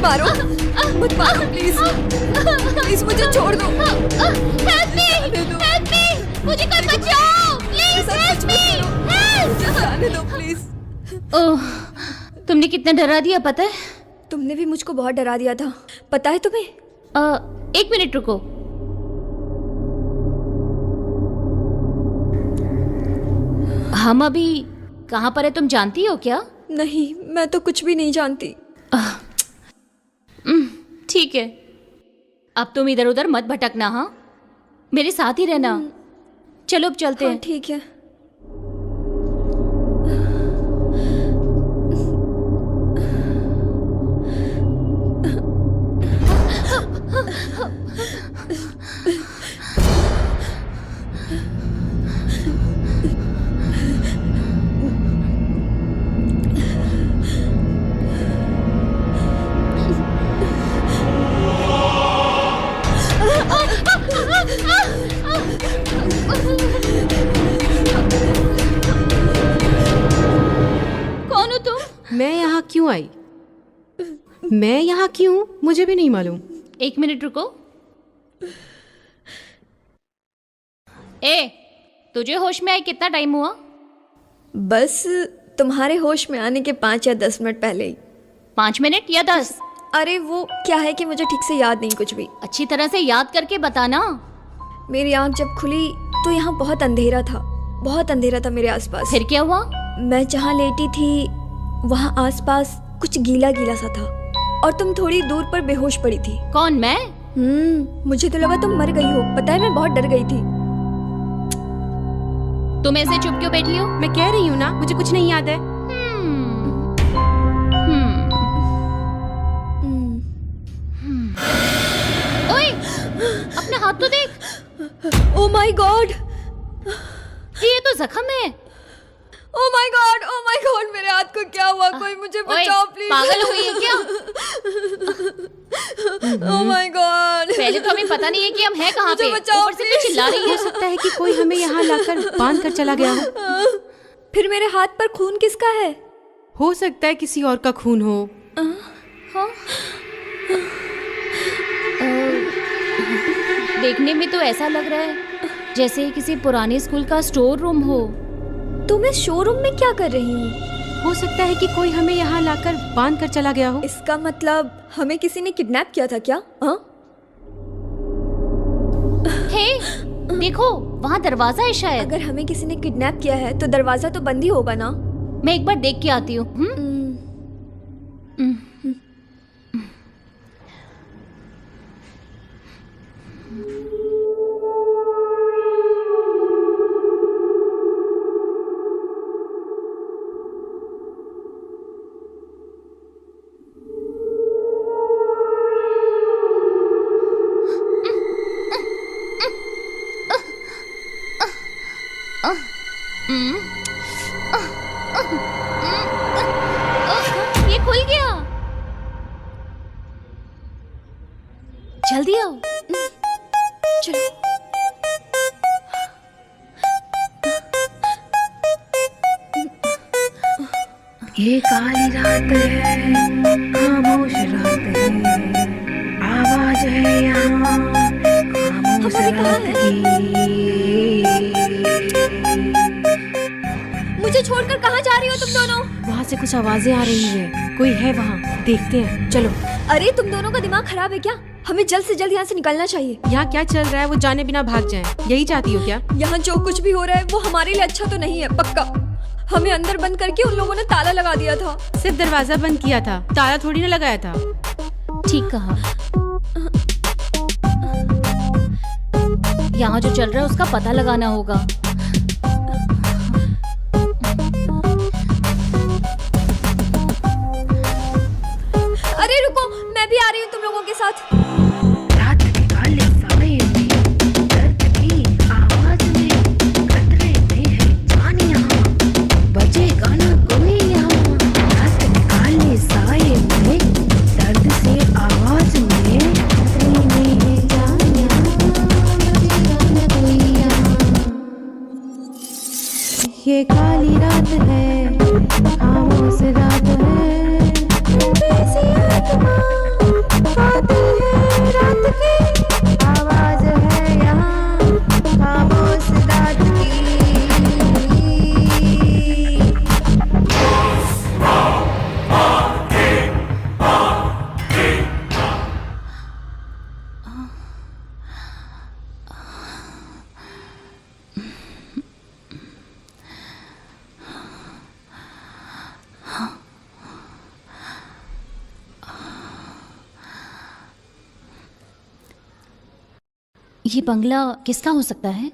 मारो, मत मारो प्लीज, प्लीज मुझे छोड़ दो। हेल्प मी, मुझे कोई बचाओ, प्लीज हेल्प मी, हेल्प। जाने दो प्लीज। ओह, तुमने कितना डरा दिया पता है? तुमने भी मुझको बहुत डरा दिया था, पता है तुम्हें? 1 मिनट रुको। हम अभी कहाँ पर है तुम जानती हो क्या? नहीं, मैं तो कुछ भी नहीं जानती। ठीक है, अब तुम इधर उधर मत भटकना, हाँ? मेरे साथ ही रहना। चलो अब चलते हैं। ठीक है। कौन हो तुम? मैं यहाँ क्यों आई? मैं यहाँ क्यों, मुझे भी नहीं मालूम। 1 मिनट रुको। तुझे होश में आए कितना टाइम हुआ? बस तुम्हारे होश में आने के 5 या 10 मिनट पहले ही। 5 मिनट या 10? अरे वो क्या है कि मुझे ठीक से याद नहीं कुछ भी। अच्छी तरह से याद करके बताना। मेरी आंख जब खुली तो यहाँ बहुत अंधेरा था, बहुत अंधेरा था मेरे आसपास। फिर क्या हुआ? मैं जहाँ लेटी थी वहाँ आसपास कुछ गीला गीला सा था और तुम थोड़ी दूर पर बेहोश पड़ी थी। कौन, मैं? मुझे तो लगा तुम मर गई हो। पता है मैं बहुत डर गई थी। तुम ऐसे चुप क्यों बैठी हो? मैं कह रही हूँ ना, मुझे कुछ नहीं याद है। ओए, अपना हाथ तो देख। ओ माय गॉड, ये तो जख्म है। Oh my God, oh my God, मेरे हाथ को क्या हुआ? कोई मुझे बचाओ प्लीज। पागल हो गई है क्या? ओ माय गॉड, पहले तो हमें पता नहीं है कि हम हैं कहाँ पे। मुझे बचाओ ऊपर से तो चिल्ला रही है। हो सकता है कि कोई हमें यहाँ लाकर बांध कर चला गया हो। फिर मेरे हाथ पर खून किसका है? हो सकता है किसी और का खून हो। हाँ? देखने में तो ऐसा लग रहा है जैसे किसी पुराने स्कूल का स्टोर रूम हो। तुम इस शोरूम में क्या कर रही हो? हो सकता है कि कोई हमें यहाँ लाकर बांध कर चला गया हो। इसका मतलब हमें किसी ने किडनैप किया था क्या? हाँ? हे, देखो वहाँ दरवाजा है शायद। अगर हमें किसी ने किडनैप किया है तो दरवाजा तो बंद ही होगा ना? मैं एक बार देख के आती हूँ। जल्दी आओ। चलो। ये काली रात है, खामोश रात है, आवाज है यहाँ खामोश रात की। मुझे छोड़कर कहाँ जा रही हो तुम दोनों? वहाँ से कुछ आवाजें आ रही है, कोई है वहाँ, देखते हैं, चलो। अरे तुम दोनों का दिमाग खराब है क्या? हमें जल्द से जल्द यहाँ से निकलना चाहिए। यहाँ क्या चल रहा है वो जाने बिना भाग जाएं, यही चाहती हो क्या? यहाँ जो कुछ भी हो रहा है वो हमारे लिए अच्छा तो नहीं है, पक्का। हमें अंदर बंद करके उन लोगों ने ताला लगा दिया था। सिर्फ दरवाजा बंद किया था, ताला थोड़ी ना लगाया था। ठीक कहा। यहाँ जो चल रहा है उसका पता लगाना होगा। अरे रुको, मैं भी आ रही हूँ तुम लोगों के साथ। रात के काले साए में, दर्द की आवाज में, खतरे में है जान यहाँ, बजेगा ना कोई यहाँ। रात के काले साए में, दर्द से आवाज में, खतरे में है जान यहाँ, बजेगा ना कोई यहाँ। ये काली रात है, खामोश रात है, बेसी आत्मा बादल है रात की, आवाज है यहाँ खामोश रात की। ये बंगला किसका हो सकता है?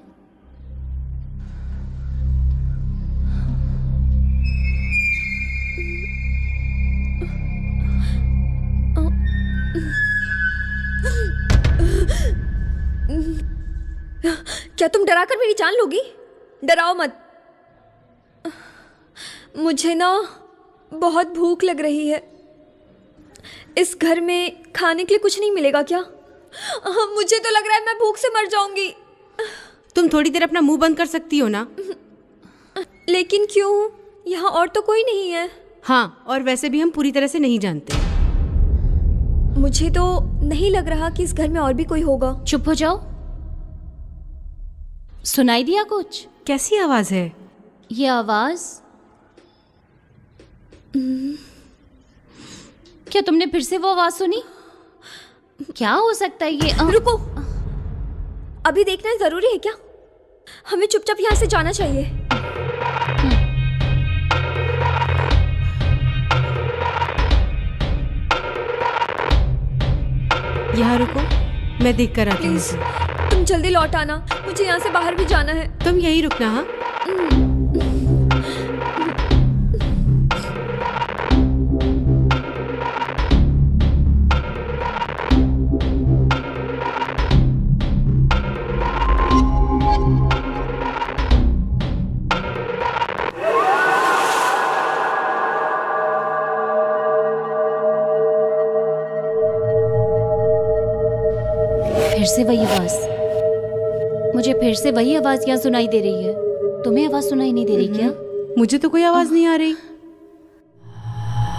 क्या तुम डराकर मेरी जान लोगी? डराओ मत। मुझे ना बहुत भूख लग रही है। इस घर में खाने के लिए कुछ नहीं मिलेगा क्या? मुझे तो लग रहा है मैं भूख से मर जाऊंगी। तुम थोड़ी देर अपना मुंह बंद कर सकती हो ना? लेकिन क्यों? यहाँ और तो कोई नहीं है। हाँ, और वैसे भी हम पूरी तरह से नहीं जानते। मुझे तो नहीं लग रहा कि इस घर में और भी कोई होगा। चुप हो जाओ। सुनाई दिया कुछ? कैसी आवाज है? ये आवाज क्या तुमने फिर से वो आवाज सुनी? क्या हो सकता है ये? रुको, अभी देखना जरूरी है क्या? हमें चुपचाप यहाँ से जाना चाहिए। यहाँ रुको, मैं देख कर आती हूँ। प्लीज तुम जल्दी लौट आना, मुझे यहाँ से बाहर भी जाना है। तुम यही रुकना। हाँ, फिर से वही आवाज। मुझे फिर से वही आवाज यहाँ सुनाई दे रही है। तुम्हें आवाज सुनाई नहीं दे रही क्या? मुझे तो कोई आवाज नहीं आ रही।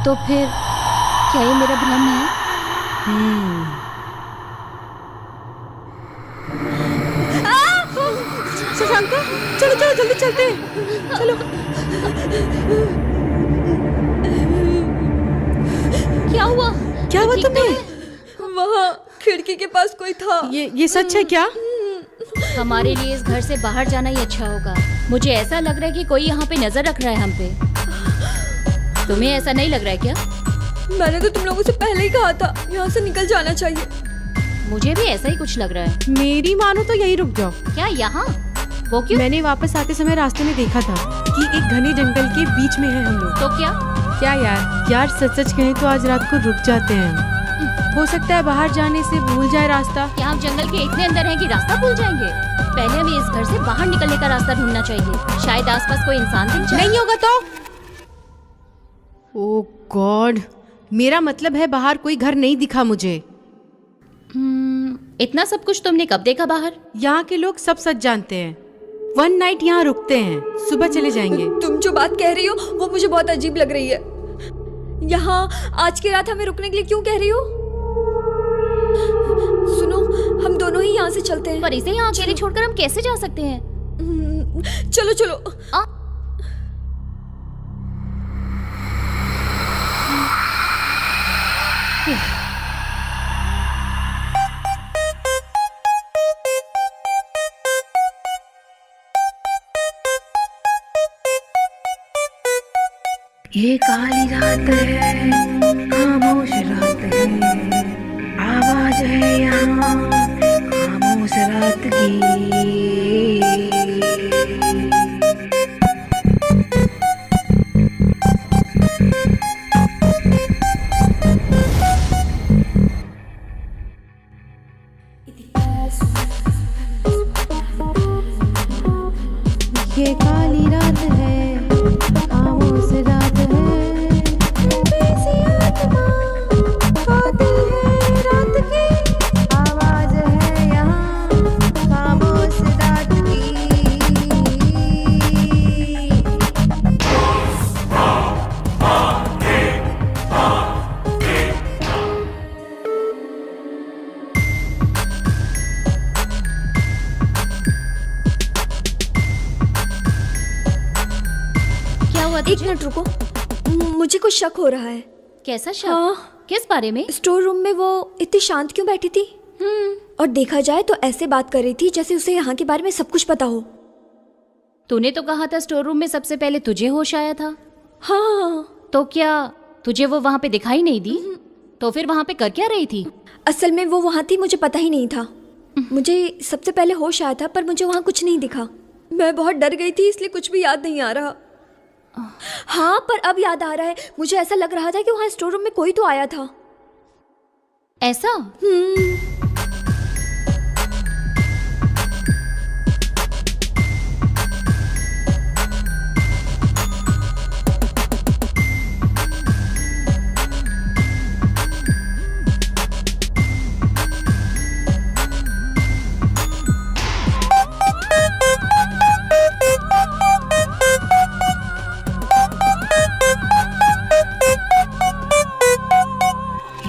तो फिर क्या ये मेरा भ्रम है? शशांका, चलो चलो जल्दी चलते हैं, चलो। क्या हुआ? क्या हुआ तुम्हें? वहाँ खिड़की के पास कोई था। ये सच है क्या? हमारे लिए इस घर से बाहर जाना ही अच्छा होगा। मुझे ऐसा लग रहा है कि कोई यहाँ पे नजर रख रहा है हम पे। तुम्हें ऐसा नहीं लग रहा है क्या? मैंने तो तुम लोगों से पहले ही कहा था यहाँ से निकल जाना चाहिए। मुझे भी ऐसा ही कुछ लग रहा है। मेरी मानो तो यही रुक जाओ। क्या यहाँ? वो क्यों? मैंने वापस आते समय रास्ते में देखा था कि एक घने जंगल के बीच में है हम लोग। तो क्या? क्या यार सच सच कहें तो आज रात को रुक जाते हैं। हो सकता है बाहर जाने से भूल जाए रास्ता। क्या हम जंगल के इतने अंदर हैं कि रास्ता भूल जाएंगे? पहले हमें इस घर से बाहर निकलने का रास्ता ढूंढना चाहिए। शायद आसपास कोई इंसान दिख जाए। नहीं होगा तो? ओह गॉड, मेरा मतलब है बाहर कोई घर नहीं दिखा मुझे। इतना सब कुछ तुमने कब देखा बाहर? यहाँ के लोग सब सच जानते हैं। 1 नाइट यहाँ रुकते हैं, सुबह चले जाएंगे। तुम जो बात कह रही हो वो मुझे बहुत अजीब लग रही है। यहाँ आज की रात हमें रुकने के लिए क्यों कह रही हो? सुनो, हम दोनों ही यहाँ से चलते हैं। पर इसे यहाँ अकेले छोड़कर हम कैसे जा सकते हैं? चलो चलो। ये काली रात है, खामोश रात है, आवाज है यहाँ खामोश रात की। ये काली रात है, खामोश रात है, बेसी आत्मा कातिल है रात की, आवाज है यहाँ खामोश रात की। क्या हुआ एक तुझे? मिनट रुको, मुझे कुछ शक हो रहा है। कैसा शक? हाँ। किस बारे में? स्टोर रूम में वो इतनी शांत क्यों बैठी थी? और देखा जाए तो ऐसे बात कर रही थी जैसे उसे यहाँ के बारे में सब कुछ पता हो। तूने तो कहा था स्टोर रूम में सबसे पहले तुझे होश आया था। हाँ, तो क्या तुझे वो वहाँ पे दिखाई नहीं दी? तो फिर वहाँ पे कर क्या रही थी? असल में वो वहाँ थी, मुझे पता ही नहीं था। मुझे सबसे पहले होश आया था पर मुझे वहाँ कुछ नहीं दिखा। मैं बहुत डर गई थी, इसलिए कुछ भी याद नहीं आ रहा। हाँ, पर अब याद आ रहा है। मुझे ऐसा लग रहा था कि वहाँ स्टोर रूम में कोई तो आया था। ऐसा?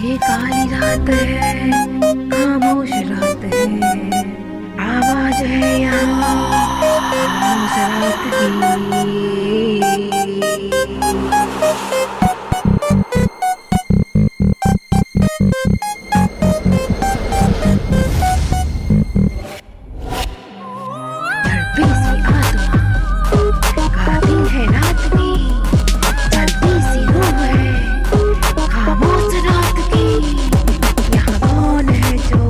ये काली रात है, खामोश रात है, आवाज है यहाँ खामोश रात की। तड़पी सी आत्मा कातिल है रात की, तड़पी सी रूह है खामोश रात की। यहाँ कौन है जो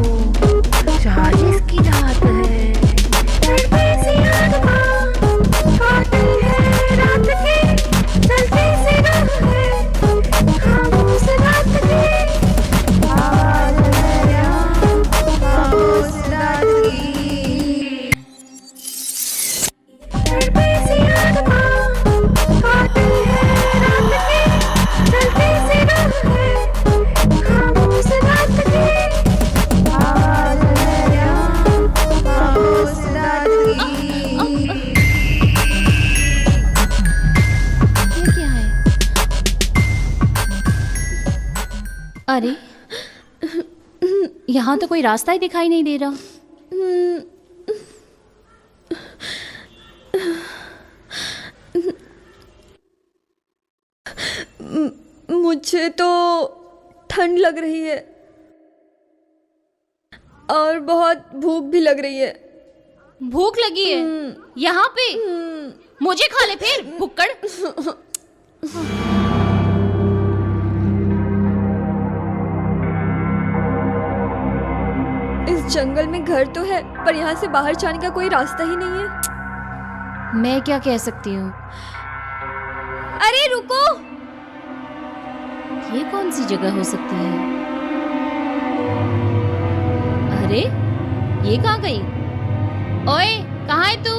साजिश की रात है? तड़पी सी आत्मा कातिल है रात की, तड़पी सी रूह है खामोश रात की, आवाज है यहाँ खामोश रात की। तड़पी सी आत्मा कातिल है रात की, तड़पी सी रूह है खामोश रात की, आवाज है यहाँ खामोश रात की। ये क्या है? अरे यहाँ तो कोई रास्ता ही दिखाई नहीं दे रहा। मुझे तो ठंड लग रही है और बहुत भूख भी लग रही है। भूख लगी है यहाँ पे? मुझे खा ले फिर, भुक्कड़। इस जंगल में घर तो है पर यहाँ से बाहर जाने का कोई रास्ता ही नहीं है। मैं क्या कह सकती हूँ? अरे रुको, ये कौन सी जगह हो सकती है? अरे ये कहाँ गई? ओए, कहाँ है तू?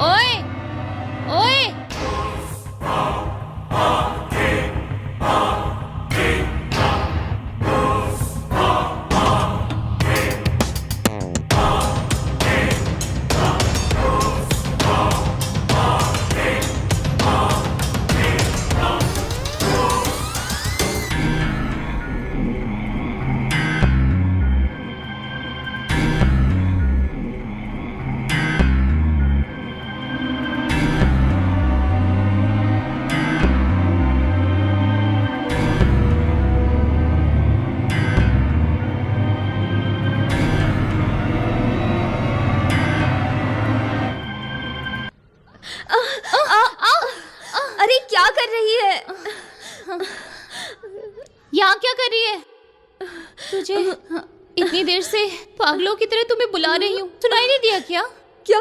ओए, ओए। क्या कर रही है? यहाँ क्या कर रही है? तुझे इतनी देर से पागलों की तरह तुम्हें बुला रही हूँ, सुनाई नहीं दिया क्या? क्या?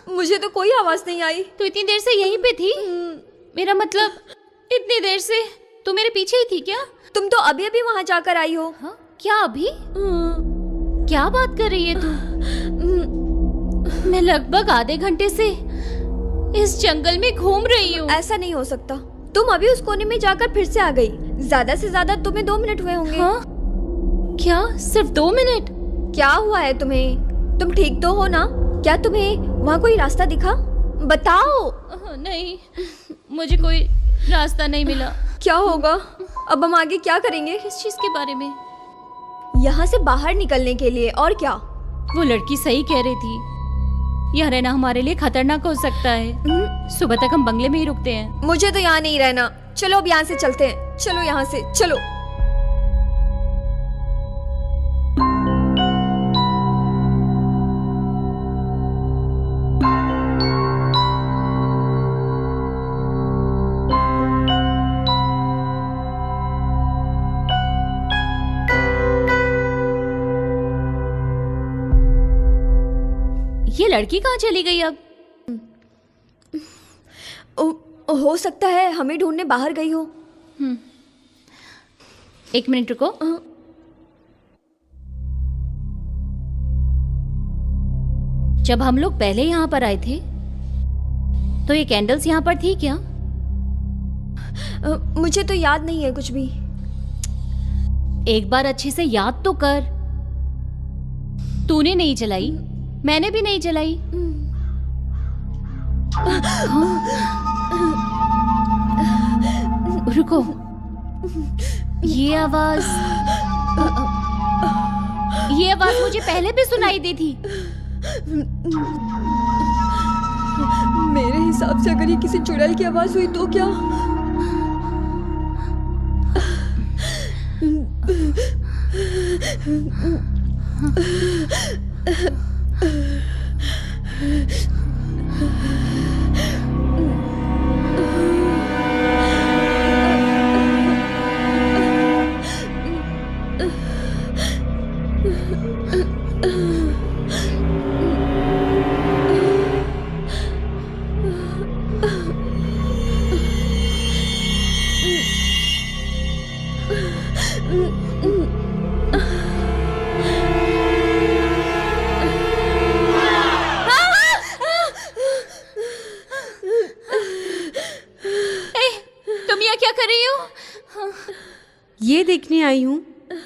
मुझे तो कोई आवाज नहीं आई। तो इतनी देर से यहीं पे थी? मेरा मतलब इतनी देर से तू मेरे पीछे ही थी क्या? तुम तो अभी अभी वहां जाकर आई हो। हाँ? क्या अभी? क्या बात कर रही है तू? मैं लगभग आधे घंटे से इस जंगल में घूम रही हूँ। ऐसा नहीं हो सकता। तुम अभी उस कोने में जाकर फिर से आ गई। ज्यादा से ज्यादा तुम्हें 2 मिनट हुए होंगे। हाँ? क्या सिर्फ 2 मिनट? क्या हुआ है तुम्हें? तुम ठीक तो हो ना? क्या तुम्हें वहाँ कोई रास्ता दिखा? बताओ। नहीं, मुझे कोई रास्ता नहीं मिला। क्या होगा? अब हम आगे क्या करेंगे? किस चीज के बारे में? यहाँ से बाहर निकलने के लिए। और क्या? वो लड़की सही कह रही थी, यहाँ रहना हमारे लिए खतरनाक हो सकता है। सुबह तक हम बंगले में ही रुकते हैं। मुझे तो यहाँ नहीं रहना। चलो अब यहाँ से चलते हैं। चलो यहाँ से चलो। ये लड़की कहाँ चली गई अब? हो सकता है हमें ढूंढने बाहर गई हो। 1 मिनट रुको। जब हम लोग पहले यहाँ पर आए थे तो ये कैंडल्स यहाँ पर थी क्या? मुझे तो याद नहीं है कुछ भी। एक बार अच्छे से याद तो कर। तूने नहीं जलाई, मैंने भी नहीं जलाई। रुको, ये आवाज मुझे पहले भी सुनाई दी थी। मेरे हिसाब से अगर ये किसी चुड़ैल की आवाज हुई तो क्या? क्या कर रही हो? ये देखने आई हूँ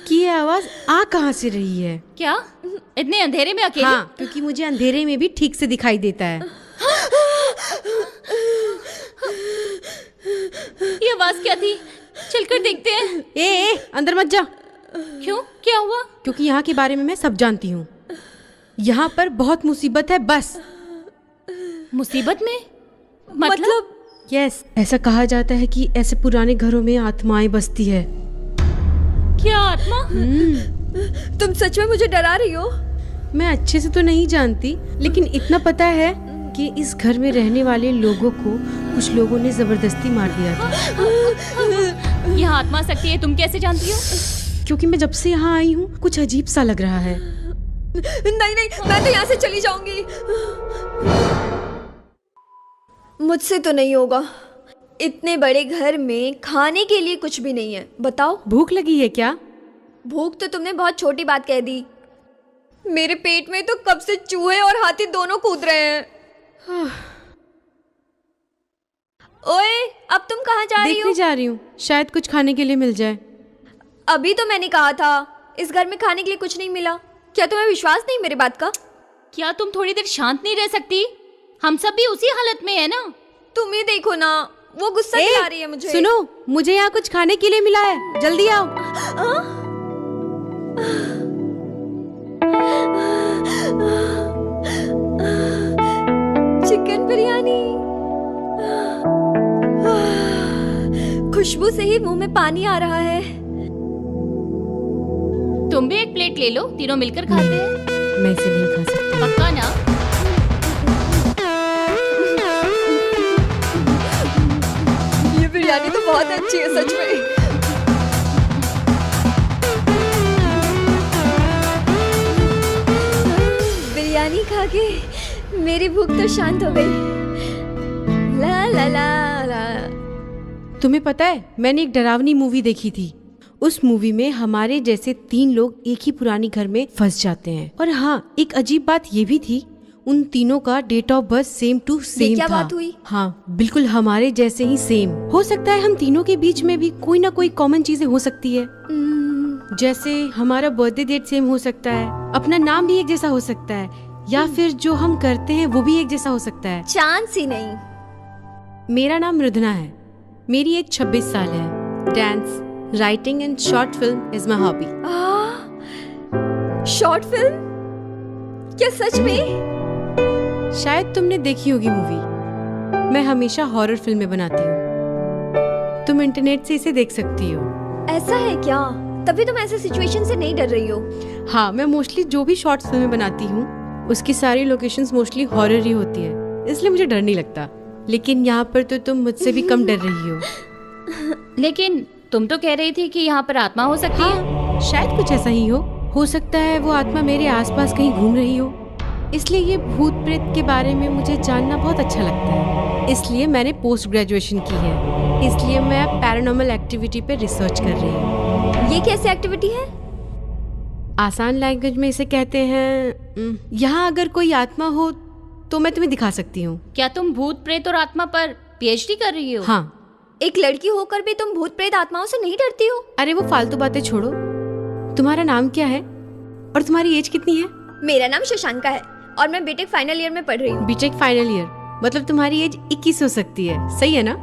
कि ये आवाज आ कहाँ से रही है। क्या इतने अंधेरे में अकेले? हाँ, क्योंकि मुझे अंधेरे में भी ठीक से दिखाई देता है। ये आवाज क्या थी? चलकर देखते हैं। ए, अंदर मत जा। क्यों? क्या हुआ? क्योंकि यहाँ के बारे में मैं सब जानती हूँ। यहाँ पर बहुत मुसीबत है। बस मुसीबत में? मतलब? यस, ऐसा कहा जाता है कि ऐसे पुराने घरों में आत्माएं बसती है। क्या आत्मा? तुम सच में मुझे डरा रही हो? मैं अच्छे से तो नहीं जानती, लेकिन इतना पता है कि इस घर में रहने वाले लोगों को कुछ लोगों ने जबरदस्ती मार दिया था। यहाँ आत्मा आ सकती है, तुम कैसे जानती हो? क्योंकि मैं जब से यहाँ आई हूँ कुछ अजीब सा लग रहा है। नहीं नहीं, मैं तो यहाँ से चली जाऊंगी। मुझसे तो नहीं होगा। इतने बड़े घर में खाने के लिए कुछ भी नहीं है। बताओ। भूख लगी है क्या? भूख तो तुमने बहुत छोटी बात कह दी। मेरे पेट में तो कब से चूहे और हाथी दोनों कूद रहे हैं। ओए, अब तुम कहाँ जा रही हो? देखने जा रही हूँ, शायद कुछ खाने के लिए मिल जाए। अभी तो मैंने कहा था इस घर में खाने के लिए कुछ नहीं मिला। क्या तुम्हें विश्वास नहीं मेरी बात का? क्या तुम थोड़ी देर शांत नहीं रह सकती? हम सब भी उसी हालत में है ना। तुम ही देखो ना, वो गुस्सा दिला रही है मुझे। सुनो, मुझे यहाँ कुछ खाने के लिए मिला है, जल्दी आओ। चिकन बिरयानी। खुशबू से ही मुंह में पानी आ रहा है। तुम भी एक प्लेट ले लो, तीनों मिलकर खाते हैं। मैं इसे नहीं खा सकती। पक्का ना? बिरयानी तो बहुत अच्छी है सच में। बिरयानी खा के मेरी भूख तो शांत हो गई। ला ला ला ला। तुम्हें पता है, मैंने एक डरावनी मूवी देखी थी। उस मूवी में हमारे जैसे 3 लोग एक ही पुरानी घर में फंस जाते हैं। और हाँ, एक अजीब बात ये भी थी, उन तीनों का date of birth same to same क्या था। बात हुई? हाँ, बिल्कुल हमारे जैसे ही सेम। हो सकता है हम तीनों के बीच में भी कोई ना कोई कॉमन चीजें हो सकती है। जैसे हमारा बर्थडे डेट सेम हो सकता है, अपना नाम भी एक जैसा हो सकता है, या फिर जो हम करते हैं वो भी एक जैसा हो सकता है। चांस ही नहीं। मेरा नाम मृदना है, मेरी एज 26 साल है। Dance, writing and short film is my hobby. Short film? क्या सच में? शायद तुमने देखी होगी मूवी। मैं हमेशा हॉरर फिल्में बनाती हूँ, तुम इंटरनेट से इसे देख सकती हो। ऐसा है क्या? तभी तुम ऐसे सिचुएशन से नहीं डर रही हो। हाँ, मैं मोस्टली जो भी शॉर्ट फिल्में बनाती हूँ उसकी सारी लोकेशंस मोस्टली हॉरर ही होती है, इसलिए मुझे डर नहीं लगता। लेकिन यहाँ पर तो तुम मुझसे भी कम डर रही हो। लेकिन तुम तो कह रही थी कि यहाँ पर आत्मा हो सकती है। शायद कुछ ऐसा ही हो सकता है वो आत्मा मेरे आसपास कहीं घूम रही हो। इसलिए ये भूत प्रेत के बारे में मुझे जानना बहुत अच्छा लगता है, इसलिए मैंने पोस्ट ग्रेजुएशन की है। इसलिए मैं पैरानॉर्मल एक्टिविटी पे रिसर्च कर रही हूँ। ये कैसी एक्टिविटी है? आसान लैंग्वेज में इसे कहते हैं, यहाँ अगर कोई आत्मा हो तो मैं तुम्हें दिखा सकती हूँ। क्या तुम भूत प्रेत और आत्मा पर पीएचडी कर रही हो? हाँ। एक लड़की होकर भी तुम भूत प्रेत आत्माओं से नहीं डरती हो? अरे वो फालतू बातें छोड़ो, तुम्हारा नाम क्या है और तुम्हारी एज कितनी है? मेरा नाम शशांका है और मैं बीटेक फाइनल ईयर में पढ़ रही हूँ। बीटेक फाइनल ईयर मतलब तुम्हारी एज 21 हो सकती है, सही है ना?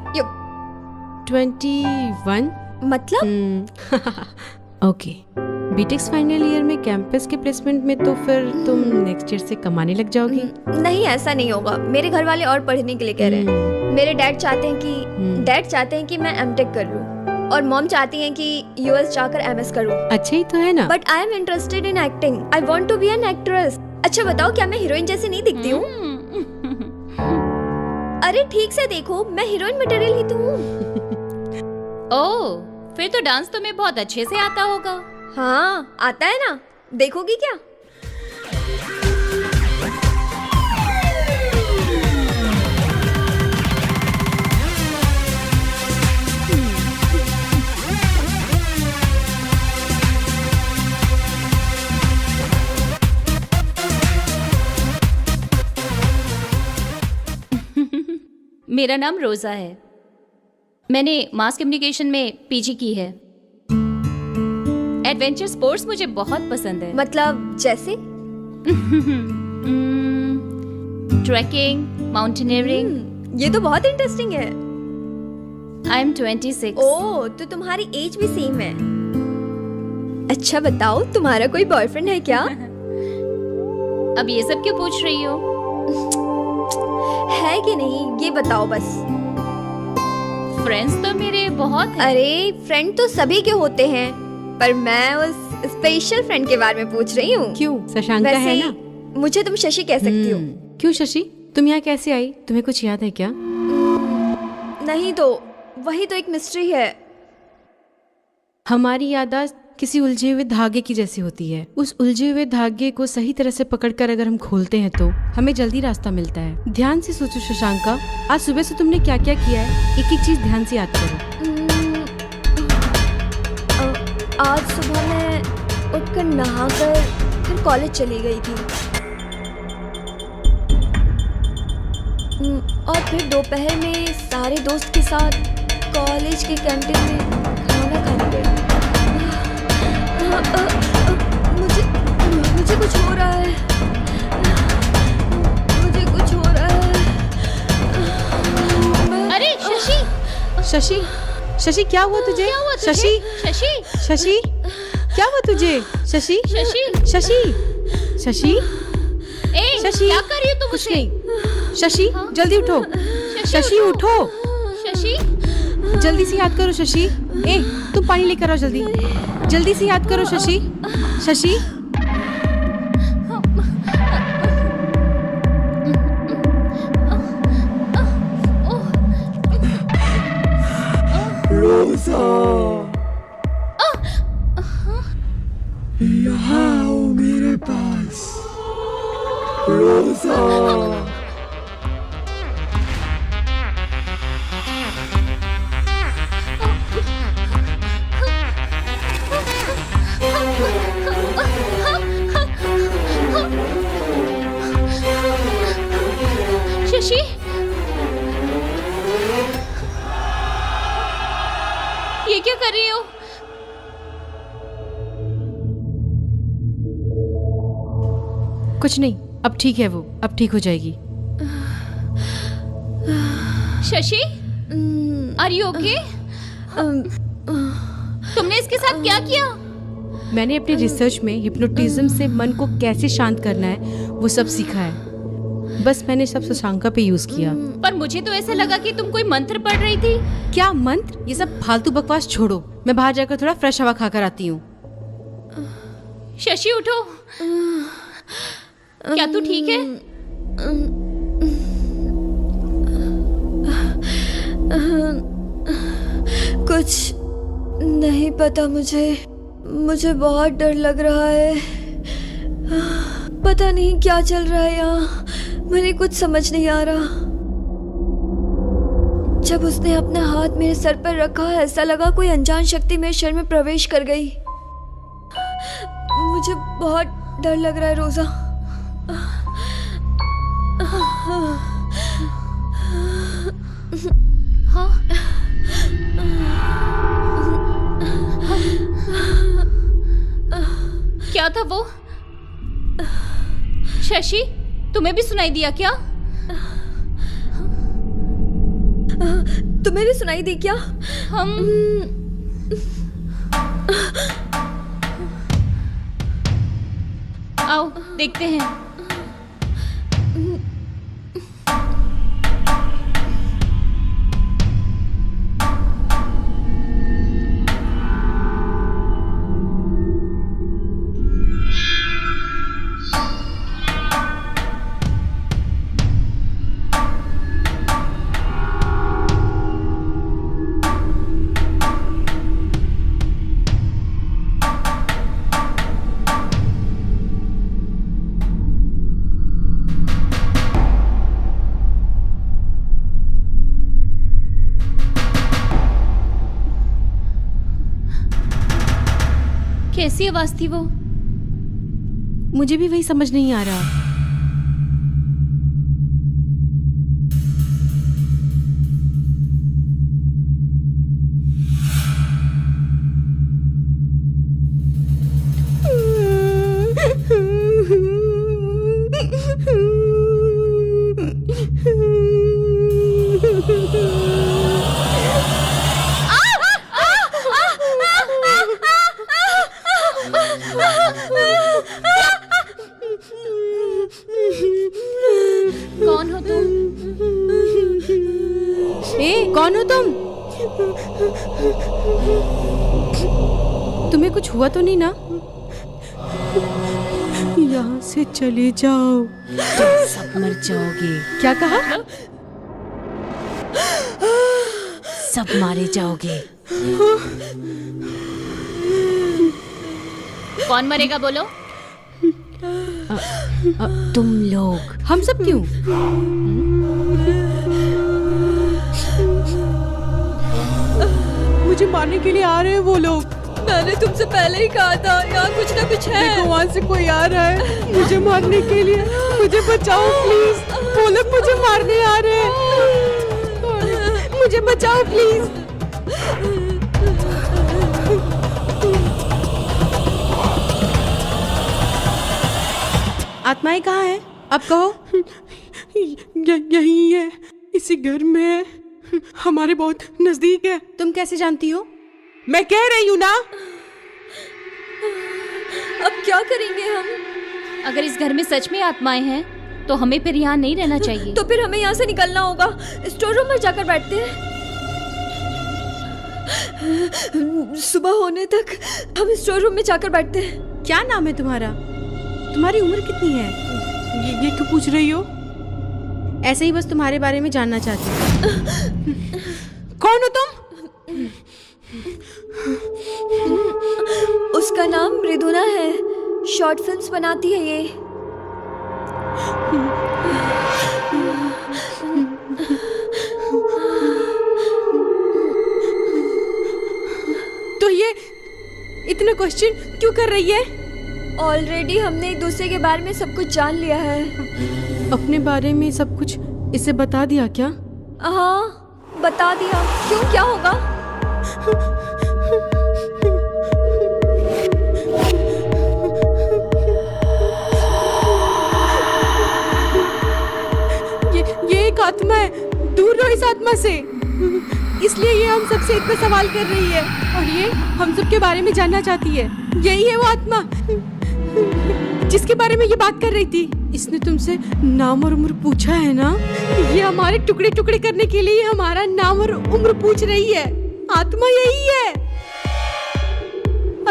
21 मतलब? ओके। बीटेक फाइनल ईयर में कैंपस के प्लेसमेंट में तो फिर तुम नेक्स्ट ईयर से कमाने लग जाओगी। नहीं, ऐसा नहीं होगा। मेरे घर वाले और पढ़ने के लिए कह रहे हैं। मेरे डैड चाहते हैं कि मैं एमटेक कर लूं और मॉम चाहती हैं कि यूएस जाकर एमएस करूं। अच्छा ही तो है ना। But I am interested in acting. I want to be an actress. अच्छा बताओ, क्या मैं हीरोइन जैसी नहीं दिखती हूँ? अरे ठीक से देखो, मैं हीरोइन मटेरियल ही तो हूँ। ओह, फिर तो डांस तुम्हें बहुत अच्छे से आता होगा। हाँ, आता है ना। देखोगी क्या? मेरा नाम रोजा है। मैंने मास कम्युनिकेशन में पीजी की है। एडवेंचर स्पोर्ट्स मुझे बहुत पसंद है। मतलब जैसे? Trekking, mountaineering. ये तो बहुत इंटरेस्टिंग है। I am 26। ओह, तो तुम्हारी एज भी सेम है। अच्छा बताओ, तुम्हारा कोई बॉयफ्रेंड है क्या? अब ये सब क्यों पूछ रही हो? है कि नहीं, ये बताओ बस। फ्रेंड्स तो मेरे बहुत हैं। अरे फ्रेंड तो सभी के होते हैं, पर मैं उस स्पेशल फ्रेंड के बारे में पूछ रही हूँ। क्यों, शशांका है ना? मुझे तुम शशि कह सकती हो। क्यों शशि, तुम यहाँ कैसे आई? तुम्हें कुछ याद है क्या? नहीं तो वही तो एक मिस्ट्री है। हमारी याददाश्त किसी उलझे हुए धागे की जैसी होती है। उस उलझे हुए धागे को सही तरह से पकड़कर अगर हम खोलते हैं तो हमें जल्दी रास्ता मिलता है। ध्यान से सोचो शशांका, आज सुबह से तुमने क्या क्या किया है, एक एक चीज ध्यान से याद करो। आज सुबह मैं उठकर नहाकर फिर कॉलेज चली गई थी और फिर दोपहर में सारे दोस्त के साथ कॉलेज के कैंटीन में खाना खाने गई। मुझे कुछ हो रहा है। मुझे कुछ हो रहा है। अरे शशि, शशि, शशि क्या हुआ तुझे? क्या हुआ तुझे? शशि, शशि, शशि क्या हुआ तुझे? शशि, शशि, शशि, शशि, ए, शशि, क्या कर रही हो तुम? कुछ नहीं। शशि जल्दी उठो। शशि उठो, शशि, जल्दी से याद करो। शशि, ए तुम पानी लेकर आओ जल्दी, जल्दी से याद करो। शशि, शशि, रोजा, यहाँ आओ मेरे पास। रोजा, शशि, ये क्या कर रही हो? कुछ नहीं, अब ठीक है वो, अब ठीक हो जाएगी। Shashi, are you okay? तुमने इसके साथ क्या किया? मैंने अपने रिसर्च में हिप्नोटिज्म से मन को कैसे शांत करना है वो सब सीखा है। बस मैंने सब शशांका पे यूज किया। पर मुझे तो ऐसा लगा कि तुम कोई मंत्र पढ़ रही थी। क्या मंत्र? ये सब फालतू बकवास छोड़ो, मैं बाहर जाकर थोड़ा फ्रेश हवा खाकर आती हूँ। शशि उठो, क्या तू ठीक है? कुछ नहीं पता मुझे बहुत डर लग रहा है। पता नहीं क्या चल रहा है यहाँ, मुझे कुछ समझ नहीं आ रहा। जब उसने अपना हाथ मेरे सर पर रखा, ऐसा लगा कोई अनजान शक्ति मेरे शरीर में प्रवेश कर गई। मुझे बहुत डर लग रहा है रोजा। हाँ? क्या था वो? शशि, तुम्हें भी सुनाई दिया क्या? तुम्हें भी सुनाई दी क्या? हम आओ देखते हैं। कैसी आवाज थी वो? मुझे भी वही समझ नहीं आ रहा। कौन हो तुम? कौन हो तुम? तुम्हें कुछ हुआ तो नहीं ना? यहाँ से चले जाओ, तुम सब मर जाओगे। क्या कहा? सब मारे जाओगे। कौन मरेगा बोलो? तुम लोग। हम सब क्यों? मुझे मारने के लिए आ रहे हैं वो लोग। मैंने तुमसे पहले ही कहा था यहाँ कुछ ना कुछ है। देखो वहाँ से कोई आ रहा है मुझे मारने के लिए। मुझे बचाओ प्लीज, वो लोग मुझे मारने आ रहे हैं। मुझे बचाओ प्लीज। आत्माएं कहाँ हैं? अब कहो। यही है, इसी घर में है, हमारे बहुत नजदीक है। तुम कैसे जानती हो? मैं कह रही हूँ ना। अब क्या करेंगे हम? अगर इस घर में सच में आत्माएं हैं तो हमें फिर यहाँ नहीं रहना चाहिए। तो फिर हमें यहाँ से निकलना होगा। स्टोर रूम में जाकर बैठते हैं। सुबह होने तक हम स्टोर रूम में जाकर बैठते हैं। क्या नाम है तुम्हारा? तुम्हारी उम्र कितनी है? ये क्यों पूछ रही हो? ऐसे ही बस तुम्हारे बारे में जानना चाहती हूँ। कौन हो तुम? उसका नाम मृदुला है, शॉर्ट फिल्म्स बनाती है ये। तो ये इतना क्वेश्चन क्यों कर रही है? ऑलरेडी हमने एक दूसरे के बारे में सब कुछ जान लिया है। अपने बारे में सब कुछ इसे बता दिया क्या? हाँ, बता दिया। क्यों, क्या होगा? ये एक आत्मा है, दूर रहो इस आत्मा से। इसलिए ये हम सबसे इतना सवाल कर रही है और ये हम सब के बारे में जानना चाहती है। यही है वो आत्मा जिसके बारे में ये बात कर रही थी। इसने तुमसे नाम और उम्र पूछा है ना? ये हमारे टुकड़े टुकड़े करने के लिए हमारा नाम और उम्र पूछ रही है। आत्मा यही है।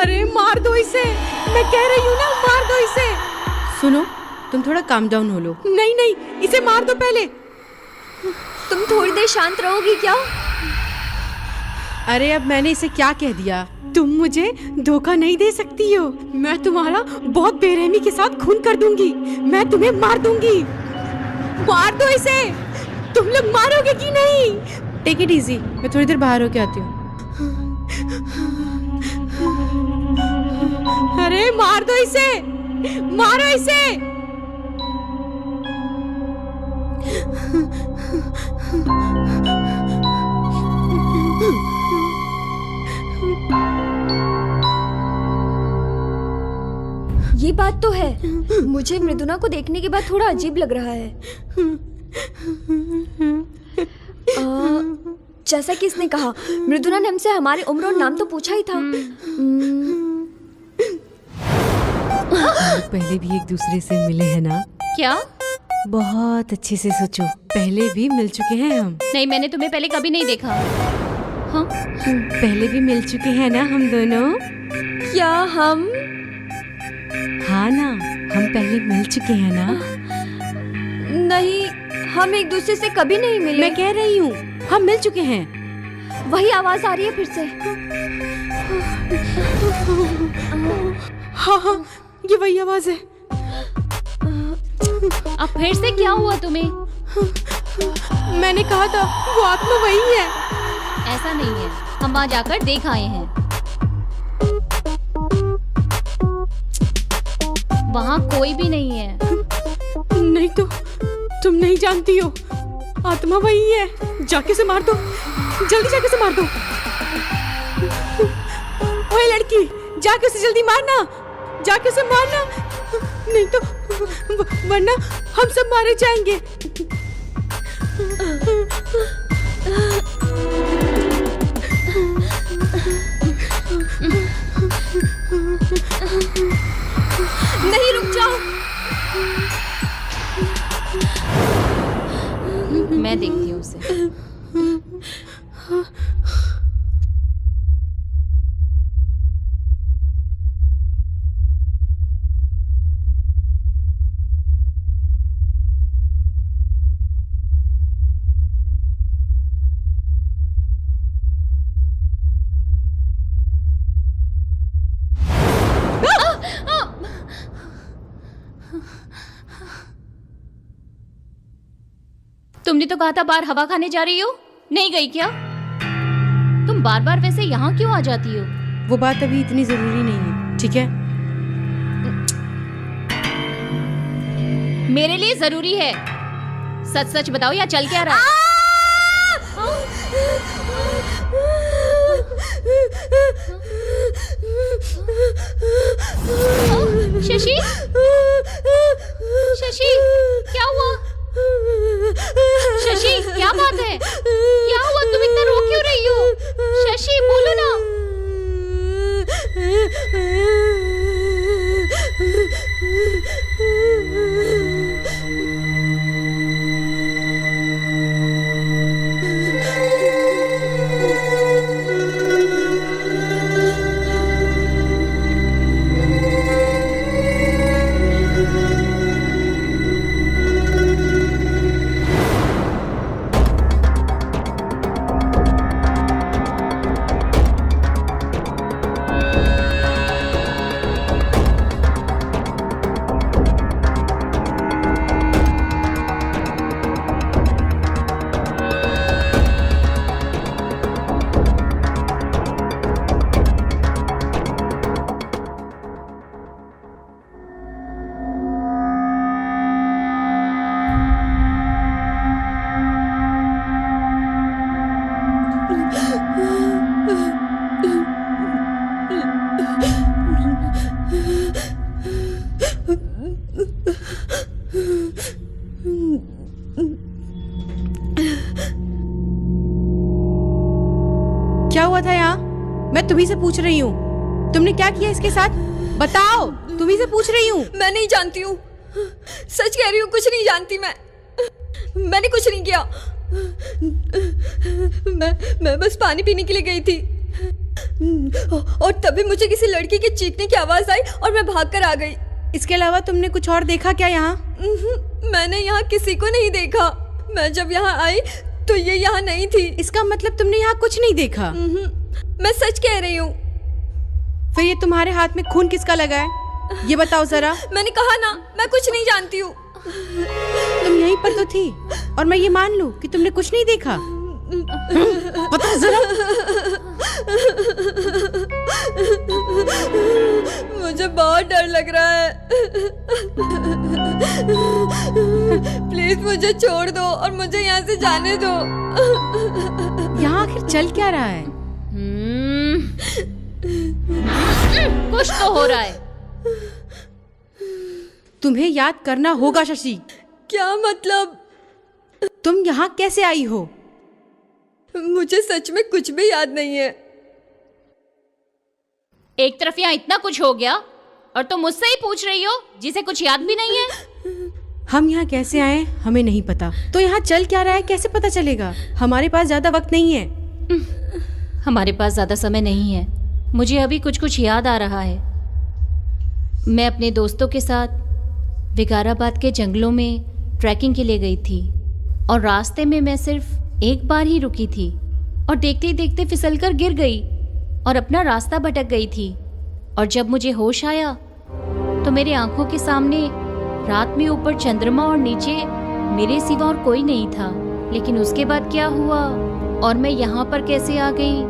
अरे मार दो इसे, मैं कह रही हूँ ना, मार दो इसे। सुनो, तुम थोड़ा काम डाउन हो लो। नहीं नहीं, इसे मार दो पहले। तुम थोड़ी देर शांत रहोगी क्या? अरे अब मैंने इसे क्या कह दिया? तुम मुझे धोखा नहीं दे सकती हो। मैं तुम्हारा बहुत बेरहमी के साथ खून कर दूंगी। मैं तुम्हें मार दूंगी। मार दो इसे। तुम लोग मारोगे कि नहीं? टेक इट इजी, मैं थोड़ी देर बाहर होके आती हूँ। अरे मार दो इसे, मारो इसे। ये बात तो है, मुझे मृदुला को देखने के बाद थोड़ा अजीब लग रहा है। जैसा कि इसने कहा, मृदुला ने हमसे हमारी उम्र और नाम तो पूछा ही था। पहले भी एक दूसरे से मिले हैं ना? क्या? बहुत अच्छे से सोचो, पहले भी मिल चुके हैं हम। नहीं, मैंने तुम्हें पहले कभी नहीं देखा। हाँ? पहले भी मिल चुके हैं ना हम दोनों? क्या हम? हाँ ना, हम पहले मिल चुके हैं ना? नहीं, हम एक दूसरे से कभी नहीं मिले। मैं कह रही हूँ हम मिल चुके हैं। वही आवाज आ रही है फिर से। हाँ हाँ, ये वही आवाज है। अब फिर से क्या हुआ तुम्हें? मैंने कहा था वो आत्मा वही है। ऐसा नहीं है, हम वहाँ जाकर देख आए हैं। वहाँ कोई भी नहीं है। नहीं तो तुम नहीं जानती हो, आत्मा वही है। जाके से मार दो, जल्दी जाके से मार दो। ओए लड़की, जाके से जल्दी मारना, जाके से मारना, नहीं तो वरना हम सब मारे जाएंगे। नहीं, रुक जाओ। मैं देखती हूँ उसे। तुमने तो कहा था बाहर हवा खाने जा रही हो, नहीं गई क्या? तुम बार बार वैसे यहाँ क्यों आ जाती हो? वो बात अभी इतनी जरूरी नहीं है, ठीक है? मेरे लिए जरूरी है। सच सच बताओ, या चल क्या रहा है? शशि, शशि, क्या हुआ? शशि, क्या बात है? क्या हुआ? तुम इतना रो क्यों रही हो? शशि, बोलो ना। क्या हुआ था यहाँ? मैं तुम्ही से पूछ रही हूँ, तुमने क्या किया इसके साथ? बताओ, तुम्ही से पूछ रही हूँ। मैं नहीं जानती हूँ, सच कह रही हूँ, कुछ नहीं जानती मैंने कुछ नहीं किया। मैं बस पानी पीने के लिए गई थी और तभी मुझे किसी लड़की के चीखने की आवाज आई और मैं भागकर आ गई। इसके अलावा तुमने कुछ और देखा क्या यहाँ? मैंने यहाँ किसी को नहीं देखा। मैं जब यहाँ आई तो ये यहाँ नहीं थी। इसका मतलब तुमने यहाँ कुछ नहीं देखा? मैं सच कह रही हूँ। फिर ये तुम्हारे हाथ में खून किसका लगा है, ये बताओ जरा। मैंने कहा ना, मैं कुछ नहीं जानती हूँ। तुम यहीं पर तो थी और मैं ये मान लूं कि तुमने कुछ नहीं देखा। बताओ जरा। मुझे बहुत डर लग रहा है। प्लीज मुझे छोड़ दो और मुझे यहाँ से जाने दो। यहाँ आखिर चल क्या रहा है? कुछ तो हो रहा है। तुम्हें याद करना होगा शशि। क्या मतलब? तुम यहाँ कैसे आई हो? मुझे सच में कुछ भी याद नहीं है। एक तरफ यहाँ इतना कुछ हो गया और तुम मुझसे ही पूछ रही हो जिसे कुछ याद भी नहीं है। हम यहाँ कैसे आए हमें नहीं पता, तो यहाँ चल क्या रहा है कैसे पता चलेगा? हमारे पास ज्यादा वक्त नहीं है। हमारे पास ज्यादा समय नहीं है। मुझे अभी कुछ कुछ याद आ रहा है। मैं अपने दोस्तों के साथ विकाराबाद के जंगलों में ट्रैकिंग के लिए गई थी और रास्ते में मैं सिर्फ एक बार ही रुकी थी और देखते ही देखते फिसलकर गिर गई और अपना रास्ता भटक गई थी। और जब मुझे होश आया तो मेरे आंखों के सामने रात में ऊपर चंद्रमा और नीचे मेरे सिवा और कोई नहीं था। लेकिन उसके बाद क्या हुआ और मैं यहाँ पर कैसे आ गई,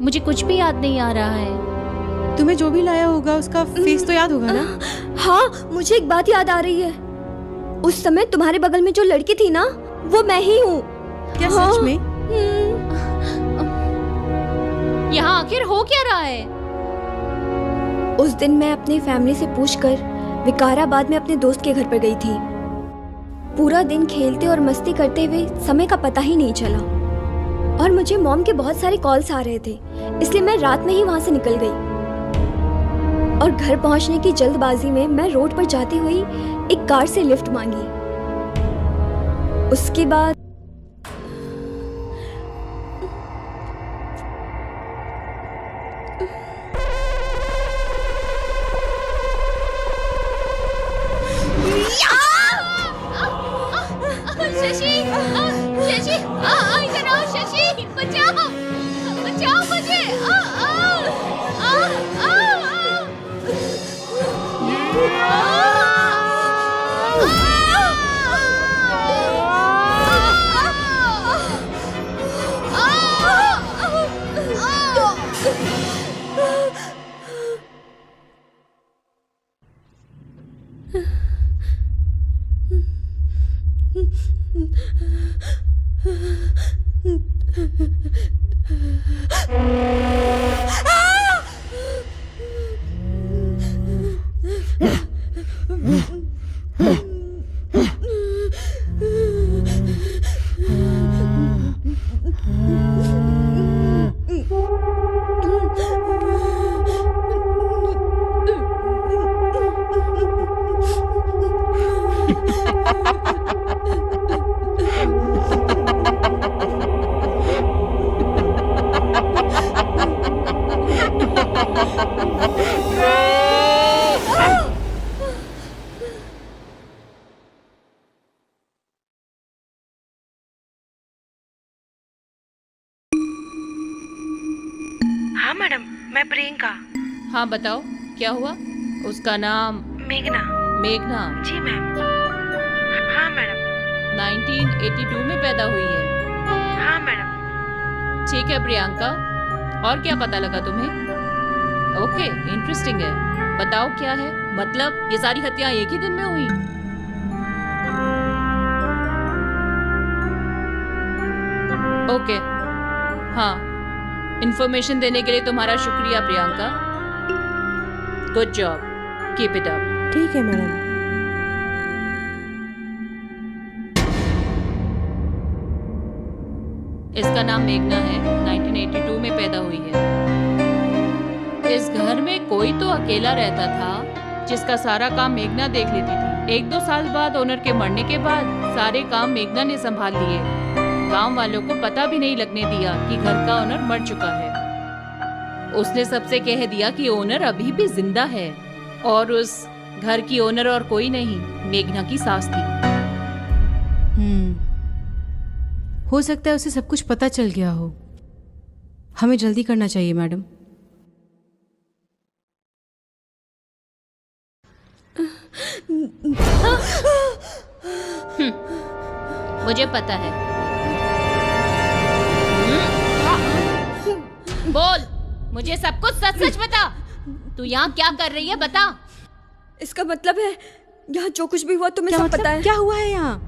मुझे कुछ भी याद नहीं आ रहा है। तुम्हें जो भी लाया होगा उसका फेस तो याद होगा ना? हाँ, मुझे एक बात याद आ रही है। उस समय तुम्हारे बगल में जो लड़की थी ना, वो मैं ही हूँ। क्या सच में? यहाँ आखिर हो क्या रहा है? उस दिन मैं अपनी फैमिली से पूछकर विकाराबाद में अपने दोस्त के घर पर गई थी। पूरा दिन खेलते और मस्ती करते हुए समय का पता ही नहीं चला और मुझे मॉम के बहुत सारे कॉल्स आ रहे थे, इसलिए मैं रात में ही वहां से निकल गई। और घर पहुंचने की जल्दबाजी में मैं रोड पर जाती हुई एक कार से लिफ्ट मांगी। उसके बाद शशि, शशि, इधर आओ शशि, बचाओ, बचाओ मुझे। हाँ मैडम, मैं प्रियंका। हाँ बताओ, क्या हुआ? उसका नाम मेघना। मेघना जी मैम। हाँ मैडम। 1982 में पैदा हुई है। हाँ मैडम। ठीक है प्रियंका, और क्या पता लगा तुम्हें? ओके, इंटरेस्टिंग है। बताओ क्या है? मतलब ये सारी हत्याएं एक ही दिन में हुई? ओके, हाँ, इंफॉर्मेशन देने के लिए तुम्हारा शुक्रिया Priyanka. Good job, keep it up. ठीक है मैडम। इसका नाम मेघना है, 1982 में पैदा हुई है। इस घर में कोई तो अकेला रहता था जिसका सारा काम मेघना देख लेती थी। 1-2 साल बाद ओनर के मरने के बाद सारे काम मेघना ने संभाल लिए। गांव वालों को पता भी नहीं लगने दिया कि घर का ओनर मर चुका है। उसने सबसे कह दिया कि ओनर अभी भी जिंदा है और उस घर की ओनर और कोई नहीं, मेघना की सास थी। हो सकता है उसे सब कुछ पता चल गया हो। हमें जल्दी करना चाहिए मैडम। मुझे पता है। बोल, मुझे सब कुछ सच सच बता। तू यहाँ क्या कर रही है, बता। इसका मतलब है यहाँ जो कुछ भी हुआ तुम्हें क्या सब पता है? क्या हुआ है यहाँ?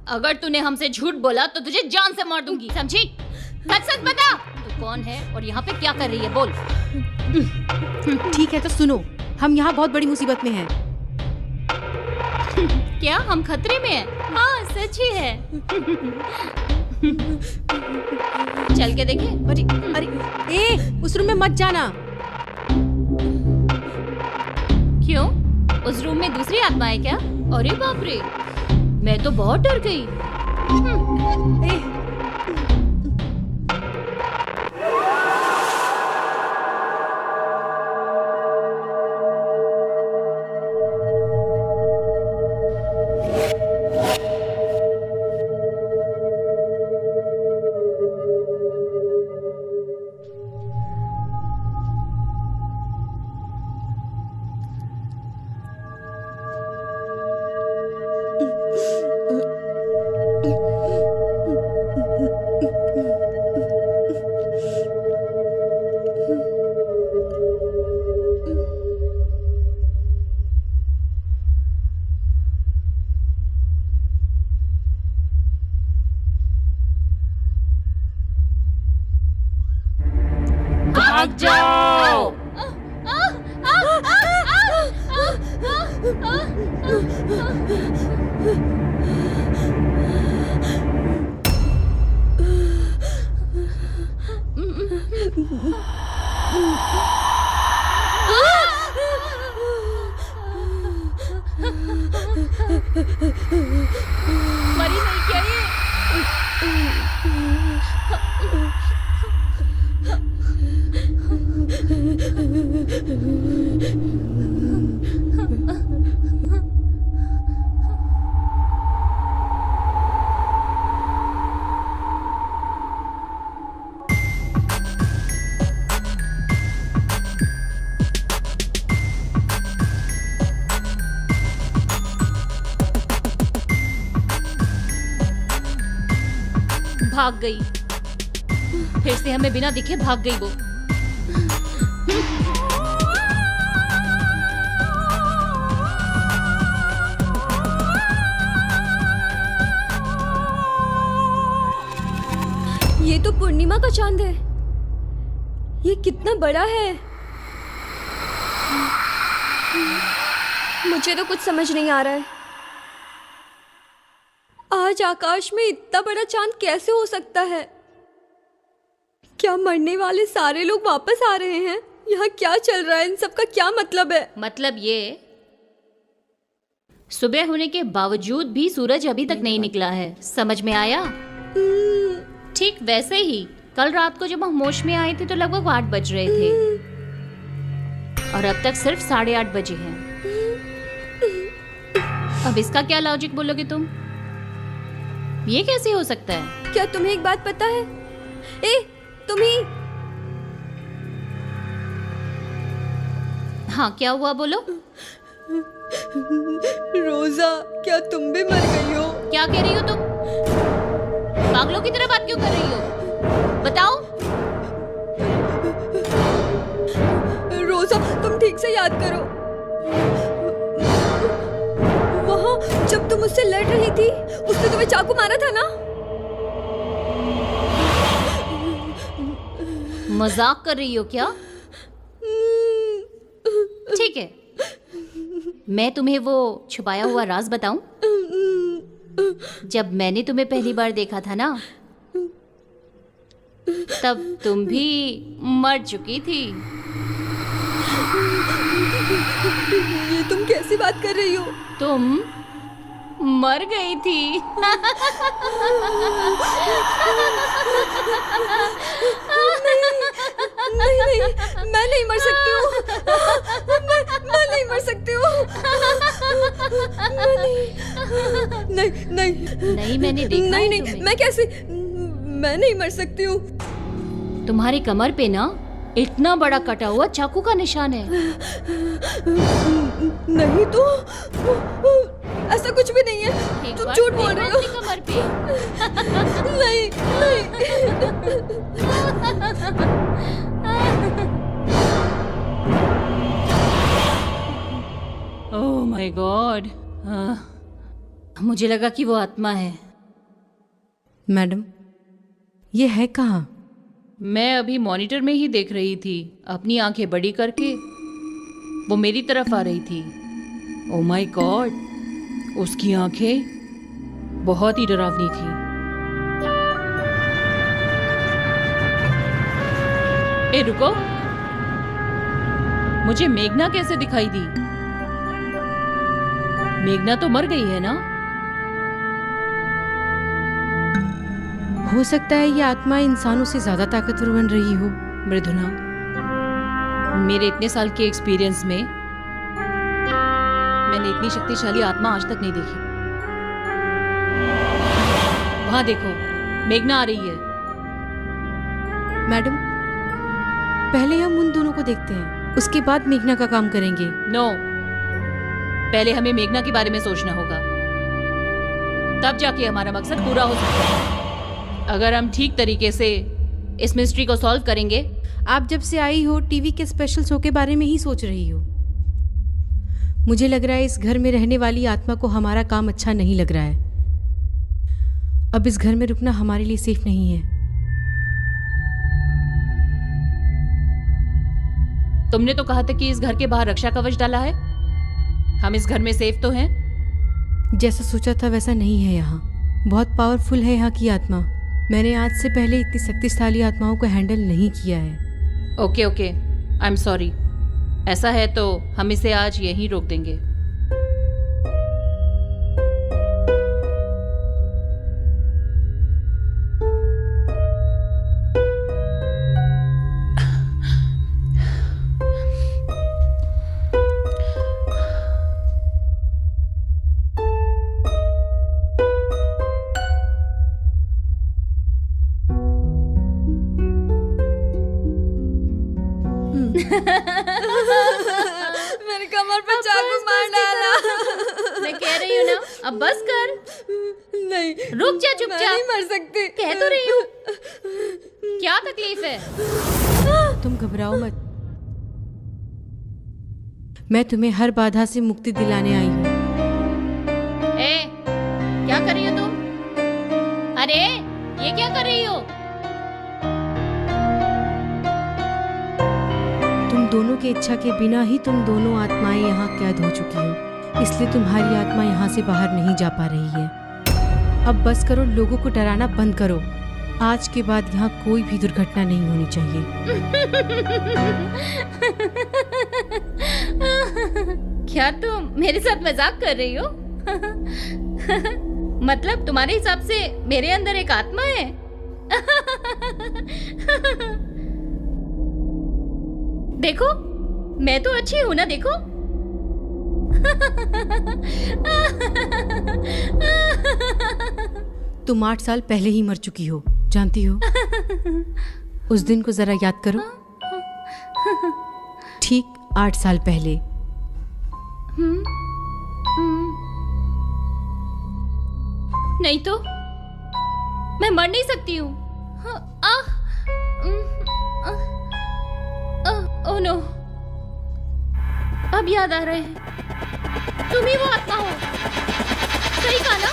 अगर तूने हमसे झूठ बोला तो तुझे जान से मार दूंगी, समझी? सच सच बता, तू कौन है और यहाँ पे क्या कर रही है, बोल। ठीक है तो सुनो, हम यहाँ बहुत बड़ी मुसीबत में हैं। क्या हम खतरे में हैं? हाँ सच ही है। चल के देखे। अरे अरे ए, उस रूम में मत जाना। क्यों? उस रूम में दूसरी आत्मा है क्या? अरे बाप रे, मैं तो बहुत डर गई। ए, भाग जाओ। मरी नहीं क्या ये? भाग गई। फिर से हमें बिना दिखे भाग गई वो। ये तो पूर्णिमा का चांद है। ये कितना बड़ा है। मुझे तो कुछ समझ नहीं आ रहा है। आज आकाश में इतना बड़ा चांद कैसे हो सकता है? क्या मरने वाले सारे लोग वापस आ रहे हैं? यहाँ क्या चल रहा है? इन सब का क्या मतलब है? मतलब ये, सुबह होने के बावजूद भी सूरज अभी तक नहीं निकला है। समझ में आया? ठीक वैसे ही कल रात को जब हम होश में आए थे तो लगभग 8 बज रहे थे और अब तक सिर्फ 8:30 बजे हैं। अब इसका क्या लॉजिक बोलोगे तुम? ये कैसे हो सकता है? क्या तुम्हें एक बात पता है? ए, तुम्ही। हाँ क्या हुआ, बोलो। रोजा, क्या तुम भी मर गई हो? क्या कह रही हो तुम? पागलों की तरह बात क्यों कर रही हो? बताओ। रोजा, तुम ठीक से याद करो। वहाँ जब तुम उससे लड़ रही थी, उसने तुम्हें चाकू मारा था ना? मजाक कर रही हो क्या? ठीक है, मैं तुम्हें वो छुपाया हुआ राज बताऊं? जब मैंने तुम्हें पहली बार देखा था ना, तब तुम भी मर चुकी थी। ये तुम कैसी बात कर रही हो? तुम मर गई थी। नहीं नहीं, मैं नहीं मर सकती हूँ। मैं नहीं मर सकती हूँ। नहीं नहीं नहीं, मैंने देखा नहीं है नहीं, तुम्हें। मैं कैसे, मैं नहीं मर सकती हूँ। तुम्हारी कमर पे ना इतना बड़ा कटा हुआ चाकू का निशान है। नहीं तो ऐसा कुछ भी नहीं है। एक तुम बार झूठ बोल देखो रही हो। अपनी कमर पे। नहीं नहीं। ओह माय गॉड, मुझे लगा कि वो आत्मा है। मैडम, ये है कहाँ? मैं अभी मॉनिटर में ही देख रही थी, अपनी आंखें बड़ी करके वो मेरी तरफ आ रही थी। ओह माय गॉड, उसकी आंखें बहुत ही डरावनी थी। ए रुको, मुझे मेघना कैसे दिखाई दी? मेघना तो मर गई है ना? हो सकता है ये आत्मा इंसानों से ज्यादा ताकतवर बन रही हो। मृदुला, मेरे इतने साल के एक्सपीरियंस में मैंने इतनी शक्तिशाली आत्मा आज तक नहीं देखी। वहां देखो, मेघना आ रही है। मैडम, पहले हम उन दोनों को देखते हैं, उसके बाद मेघना का काम करेंगे। नो, पहले हमें मेघना के बारे में सोचना होगा, तब जाके हमारा मकसद पूरा हो सकता है। अगर हम ठीक तरीके से इस मिस्ट्री को सॉल्व करेंगे। आप जब से आई हो टीवी के स्पेशल शो के बारे में ही सोच रही हो। मुझे लग रहा है इस घर में रहने वाली आत्मा को हमारा काम अच्छा नहीं लग रहा है। अब इस घर में रुकना हमारे लिए सेफ नहीं है। तुमने तो कहा था कि इस घर के बाहर रक्षा कवच डाला है। हम इस घर में सेफ तो हैं? जैसा सोचा था वैसा नहीं है। यहाँ बहुत पावरफुल है यहाँ की आत्मा। मैंने आज से पहले इतनी शक्तिशाली आत्माओं को हैंडल नहीं किया है। Okay okay, I am sorry. ऐसा है तो हम इसे आज यहीं रोक देंगे। मेरे कमर पे चाकू मार डाला। मैं कह रही हूँ ना, अब बस कर। नहीं, रुक जा मैं चुपचाप। नहीं मर सकती। कह तो रही हूँ। क्या तकलीफ है? तुम घबराओ मत। मैं तुम्हें हर बाधा से मुक्ति दिलाने आई हूँ। ए, क्या कर रही हो तुम? अरे, ये क्या कर रही हो? तुम दोनों की इच्छा के बिना ही तुम दोनों आत्माएं यहाँ कैद हो चुकी हो, इसलिए तुम्हारी आत्मा यहाँ से बाहर नहीं जा पा रही है। अब बस करो, लोगों को डराना बंद करो। आज के बाद यहाँ कोई भी दुर्घटना नहीं होनी चाहिए। क्या तुम मेरे साथ मजाक कर रही हो? मतलब तुम्हारे हिसाब से मेरे अंदर एक आत्मा है? देखो, मैं तो अच्छी हूं ना, देखो। तुम 8 साल पहले ही मर चुकी हो, जानती हो? उस दिन को जरा याद करो। ठीक 8 साल पहले। नहीं तो मैं मर नहीं सकती हूँ। ओह नो, अब याद आ रहे हैं। तुम ही वो आत्मा हो, सही कहा ना?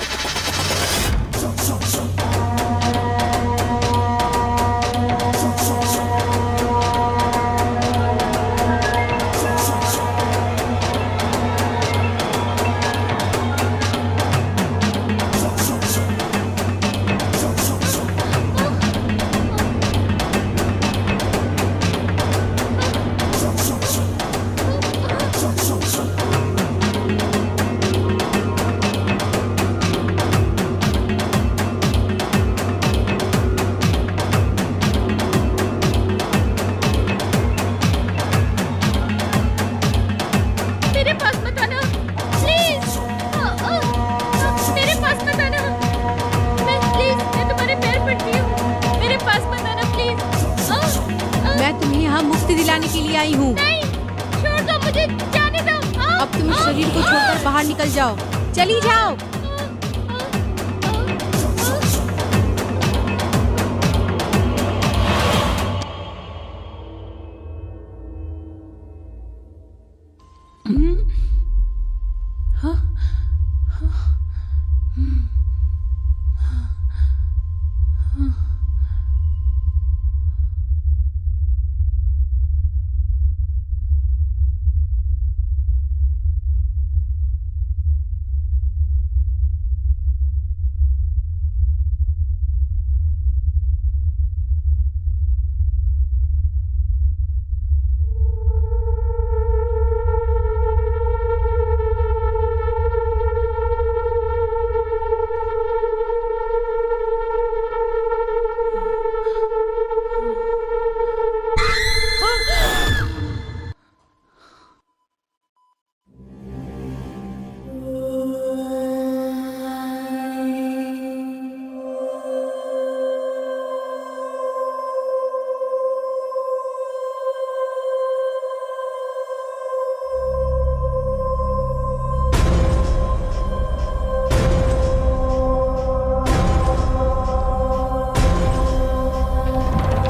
यहाँ मुक्ति दिलाने के लिए आई हूँ। छोड़ दो मुझे, जाने दो। अब तुम इस शरीर को छोड़कर बाहर निकल जाओ, चली जाओ।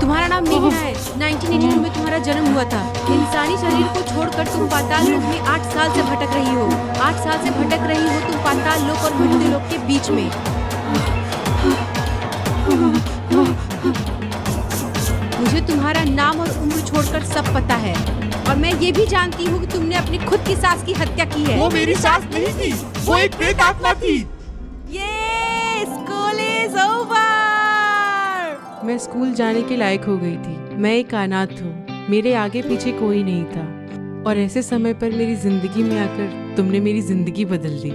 तुम्हारा नाम मेघना है। 1982 में तुम्हारा जन्म हुआ था। इंसानी शरीर को छोड़कर तुम पाताल लोक में 8 साल से भटक रही हो। 8 साल से भटक रही हो तुम पाताल लोक और मृत्यु लोक के बीच में। मुझे तुम्हारा नाम और उम्र छोड़कर सब पता है, और मैं ये भी जानती हूँ कि तुमने अपनी खुद की सास की हत्या की है। वो मेरी सास नहीं थी, वो एक प्रेत आत्मा थी। ये स्कूल इज ओवर। मैं स्कूल जाने के लायक हो गई थी। मैं एक अनाथ हूँ, मेरे आगे पीछे कोई नहीं था, और ऐसे समय पर मेरी जिंदगी में आकर तुमने मेरी जिंदगी बदल दी।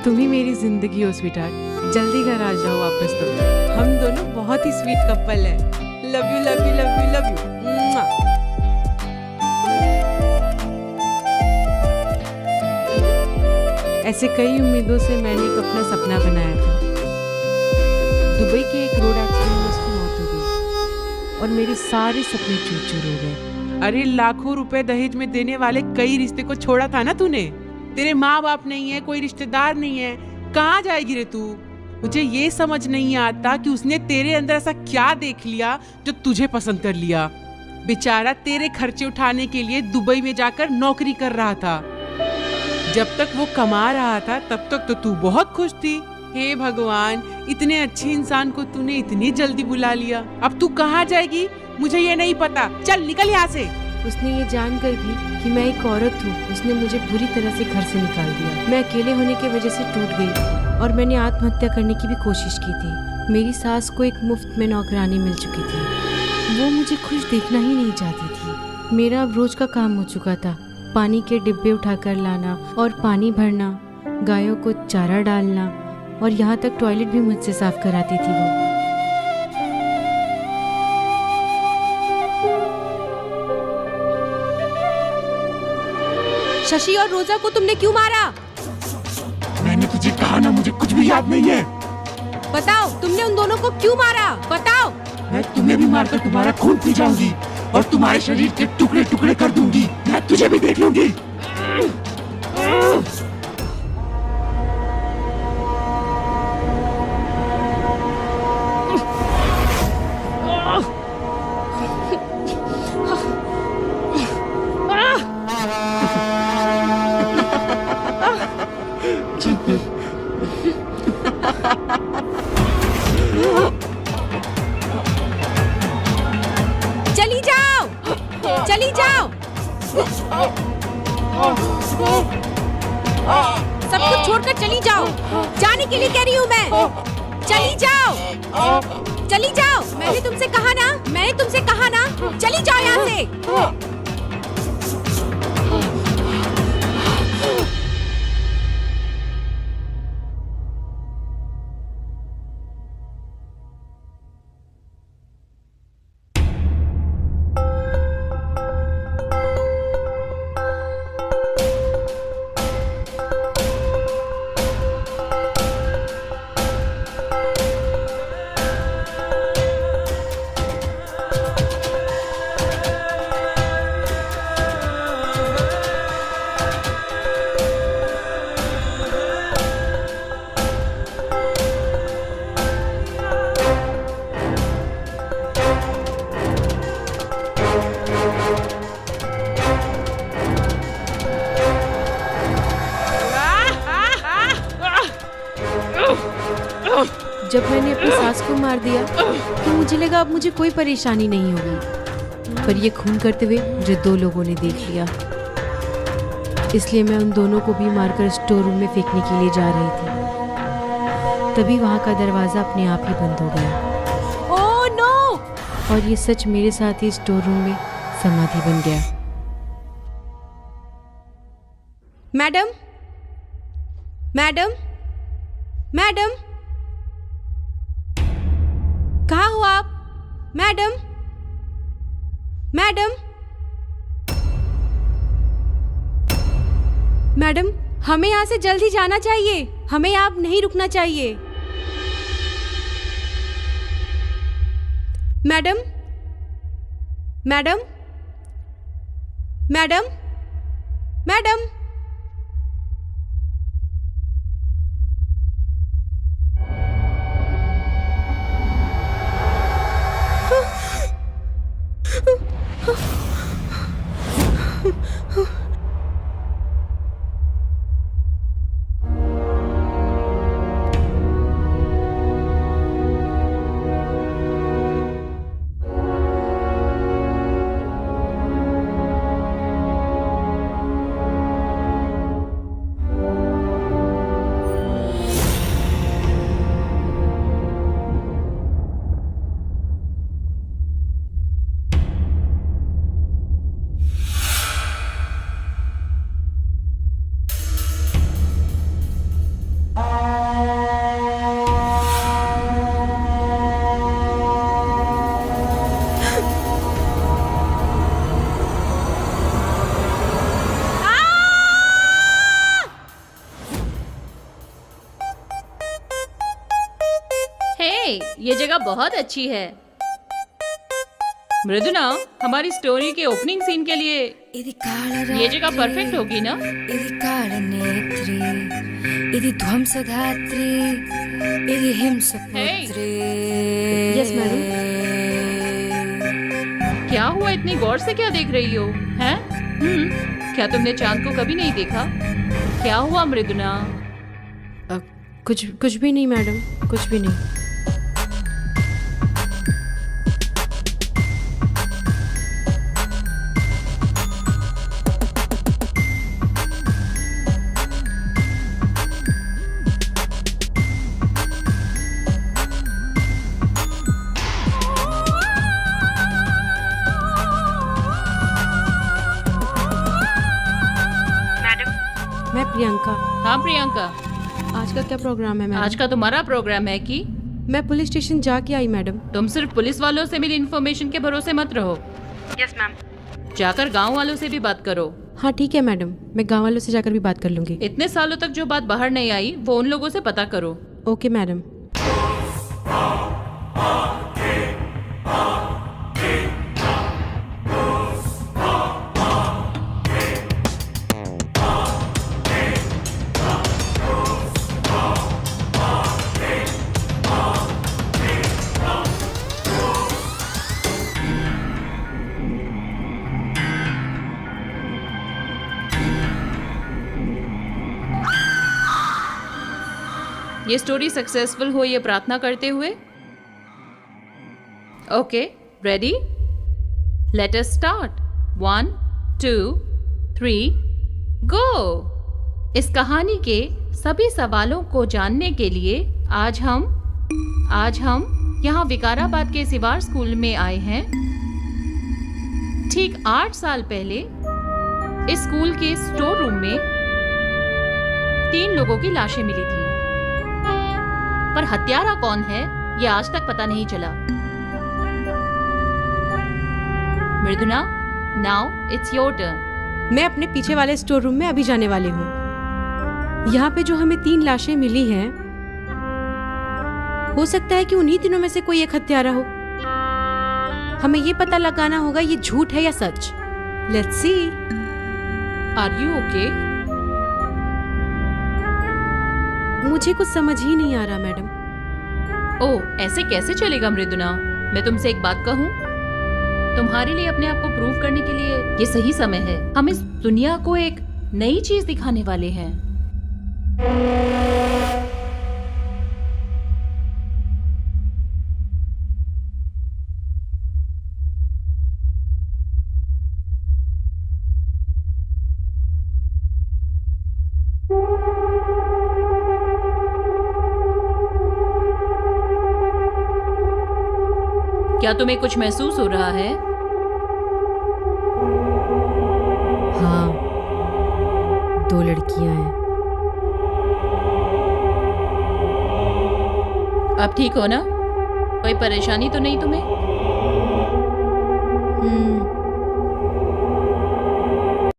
तुम ही मेरी जिंदगी हो स्वीटहार्ट। जल्दी घर आ जाओ वापस। तुम हम दोनों बहुत ही स्वीट कपल है। Love you love you love you love you. ऐसे कई उम्मीदों से मैंने एक अपना सपना बनाया था। दुबई के एक रोड एक्सीडेंट में उसकी मौत हो गई और मेरे सारे सपने चूर-चूर हो गए। अरे लाखों रुपए दहेज में देने वाले कई रिश्ते को छोड़ा था ना तूने। तेरे माँ बाप नहीं है, कोई रिश्तेदार नहीं है, कहाँ जाएगी रे तू? मुझे ये समझ नहीं आता कि उसने तेरे अंदर ऐसा क्या देख लिया जो तुझे पसंद कर लिया। बेचारा तेरे खर्चे उठाने के लिए दुबई में जाकर नौकरी कर रहा था। जब तक वो कमा रहा था तब तक तो तू बहुत खुश थी। हे भगवान, इतने अच्छे इंसान को तूने इतनी जल्दी बुला लिया। अब तू कहाँ जाएगी मुझे ये नहीं पता। चल निकल यहाँ से। उसने ये जानकर भी कि मैं एक औरत हूँ, उसने मुझे बुरी तरह से घर से निकाल दिया। मैं अकेले होने की वजह से टूट गई और मैंने आत्महत्या करने की भी कोशिश की थी। मेरी सास को एक मुफ्त में नौकरानी मिल चुकी थी। वो मुझे खुश देखना ही नहीं चाहती थी। मेरा अब रोज का काम हो चुका था। पानी के डिब्बे उठाकर लाना और पानी भरना, गायों को चारा डालना, और यहाँ तक टॉयलेट भी मुझसे साफ कराती थी वो। शशि और रोजा को तुमने क्यों मारा? मैंने तुझे कहा ना, मुझे कुछ भी याद नहीं है। बताओ, तुमने उन दोनों को क्यों मारा? बताओ। मैं तुम्हें भी मारकर तुम्हारा खून पी जाऊंगी और तुम्हारे शरीर के टुकड़े टुकड़े कर दूंगी। मैं तुझे भी देख लूंगी। चली जाओ, चली जाओ। सब कुछ छोड़कर चली जाओ। जाने के लिए कह रही हूँ मैं। चली जाओ, चली जाओ। मैंने तुमसे कहा ना, मैंने तुमसे कहा ना, चली जाओ यहाँ से। जब मैंने अपनी सास को मार दिया तो मुझे लगा अब मुझे कोई परेशानी नहीं होगी, पर ये खून करते हुए मुझे 2 लोगों ने देख लिया। इसलिए मैं उन दोनों को भी मारकर स्टोर रूम में फेंकने के लिए जा रही थी। तभी वहाँ का दरवाज़ा अपने आप ही बंद हो गया। Oh no! और ये सच मेरे साथ ही स्टोर रूम में समाधि बन गया। मैडम, मैडम, मैडम, कहाँ हो आप? मैडम, मैडम, मैडम, हमें यहाँ से जल्दी जाना चाहिए। हमें यहाँ नहीं रुकना चाहिए। मैडम, मैडम, मैडम, मैडम, ये जगह बहुत अच्छी है। मृदुला, हमारी स्टोरी के ओपनिंग सीन के लिए ये जगह परफेक्ट होगी ना? Yes madam. क्या हुआ, इतनी गौर से क्या देख रही हो? हैं? क्या तुमने चांद को कभी नहीं देखा? क्या हुआ मृदुला? कुछ भी नहीं मैडम, कुछ भी नहीं। मैं प्रियंका। हाँ प्रियंका, आज का क्या प्रोग्राम है मैडम? आज का तुम्हारा प्रोग्राम है कि मैं पुलिस स्टेशन जाके आई मैडम। तुम सिर्फ पुलिस वालों से मिली इन्फॉर्मेशन के भरोसे मत रहो। Yes ma'am. जाकर गांव वालों से भी बात करो। हाँ ठीक है मैडम, मैं गांव वालों से जाकर भी बात कर लूंगी। इतने सालों तक जो बात बाहर नहीं आई वो उन लोगों से पता करो। Okay madam. ये स्टोरी सक्सेसफुल हो ये प्रार्थना करते हुए। Okay, ready? Let us start. 1 2 3 गो। इस कहानी के सभी सवालों को जानने के लिए आज हम यहाँ विकाराबाद के सिवार स्कूल में आए हैं। ठीक 8 साल पहले इस स्कूल के स्टोर रूम में 3 लोगों की लाशें मिली थी, पर हत्यारा कौन है ये आज तक पता नहीं चला। Mridula, now it's your turn. मैं अपने पीछे वाले स्टोर रूम में अभी जाने वाली हूँ। यहाँ पे जो हमें 3 लाशें मिली हैं, हो सकता है कि उन्हीं तीनों में से कोई एक हत्यारा हो। हमें ये पता लगाना होगा ये झूठ है या सच। Let's see. Are you okay? मुझे कुछ समझ ही नहीं आ रहा मैडम। ओह, ऐसे कैसे चलेगा मृदुला? मैं तुमसे एक बात कहूँ, तुम्हारे लिए अपने आप को प्रूव करने के लिए ये सही समय है। हम इस दुनिया को एक नई चीज दिखाने वाले हैं। क्या तुम्हें कुछ महसूस हो रहा है? हाँ, 2 लड़कियां हैं। अब ठीक हो ना? कोई परेशानी तो नहीं तुम्हें?